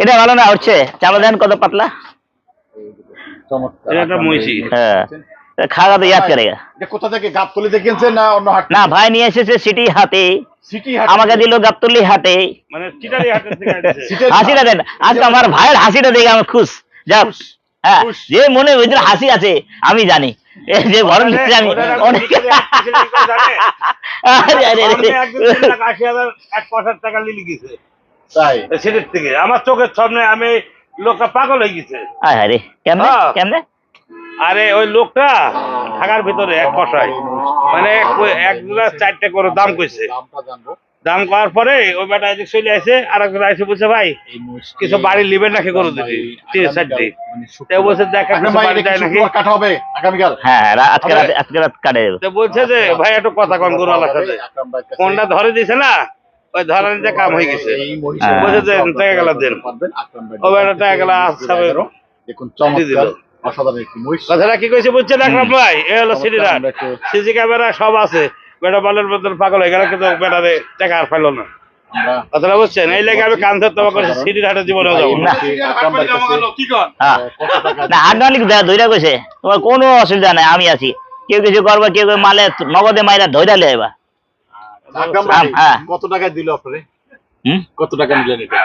এটা ভালো না হচ্ছে, চামড়া দেন কত পাতলা। হ্যাঁ, খাওয়া তো ইয়াদ করেগা। কোথা থেকে গাবতলী দেখেছেন না অন্য হাট? না ভাই নিয়ে এসেছে সিটি হাটে, আমাকে দিল গাবতলী হাটে। মানে চিটারি হাটের থেকে আইছে। হাসিটা দেন, আজকে আমার ভাইয়ের হাসিটা দেখে আমি খুশ। যাক, হ্যাঁ, যে মনে ওইদিন হাসি আছে আমি জানি, যে গরম দিচ্ছে আমি অনেক। টাকা লিলি গেছে সেটার থেকে আমার চোখের সামনে, আমি লোকটা পাগল হয়ে গেছে। আরে কেমনে কেমনে? আরে ওই লোকটা ঢাকার ভিতরে এক কষায়, মানে এক গ্লাস 4টা করে দাম কইছে। দাম করার পরে ওই বেটা এদিকে চলে আসে, আর একজন আসে বলছে ভাই কিছু বাড়ি লিবেন নাকি গরু দিদি 3-4টি। বলছে দেখা বাড়ি যায় নাকি আগামীকাল। হ্যাঁ, আজকে রাত কাটে। বলছে যে ভাই একটু কথা কন গরু আলার সাথে, ফোনটা ধরে দিছে না, ওই ধরার যে কাম হয়ে গেছে। বলছে যে টাকা গেলা দেন, ও বেটা টাকা গেলা দেখুন চমৎকার অসাধারণ একটি মহিষ। কথাটা কি কইছে বুঝছেন আকরাম ভাই? এ হলো সিটিরাট, সিসি ক্যামেরা সব আছে। বেটা বালের বদল পাগল হয়ে গেল, কিন্তু বেটারে টাকা আর পাইল না। কথাটা বুঝছেন? এই লেগে আমি কান ধরতে করছি, সিটিরাটের জীবনে যাবো না। হাট মালিক ধৈর্য কইছে তোমার কোনো অসুবিধা নাই, আমি আছি। কেউ কিছু করবে, কেউ মালে নগদে মাইরা ধৈর্য লেবা। কত টাকা দিল আপনারে? কত টাকা নিলেন এটা?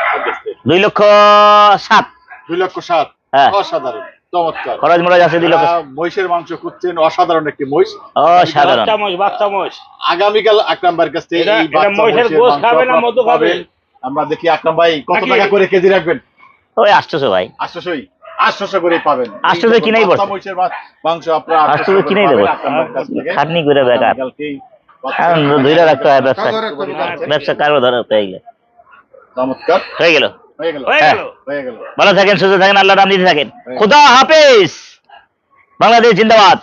2,07,000। 2,07,000। হ্যাঁ, অসাধারণ চমৎকার খরচ মরচ আছে 2 লক্ষ। মহিষের মাংস খুঁজছেন, অসাধারণ একটি মহিষ। অসাধারণ বাচ্চা মহিষ। আগামীকাল আকরাম ভাইয়ের কাছ থেকে এই এটা মহিষের গোশ খাবে না মধু খাবে? আমরা দেখি আকরাম ভাই কত টাকা করে কেজি রাখবেন? ওই 800 ভাই, 800 করে পাবেন। 800 কিনাই পড়ছে। মহিষের মাংস আপনারা 800 কিনাই দেবো, খাটনি করে বেকার। ধৈর্য রাখতে হয়, ব্যবসা কারো ধরে পেয়ে গেলে। চমৎকার হয়ে গেল। ভালো থাকেন, সুস্থ থাকেন, আল্লাহ নাম দিতে থাকেন। খোদা হাফেজ। বাংলাদেশ জিন্দাবাদ।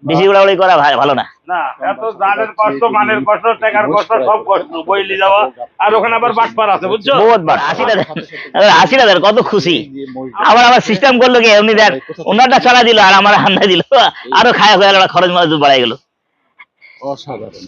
বেশি উড়াউড়ি করা ভালো না। না, এত জানের কষ্ট, মানের কষ্ট, টাকার কষ্ট, সব কষ্ট বইলি যাওয়া। আর ওখানে আবার বাটপার আছে, বুঝছো? বহুত বার 80,000 কত খুশি। আমার সিস্টেম করলো কি, উনি দেখ ওনারটা চলা দিল আর আমার হান্না দিল, আরো খায়া খরচ মরচ বাড়াই গেল। অসাধারণ।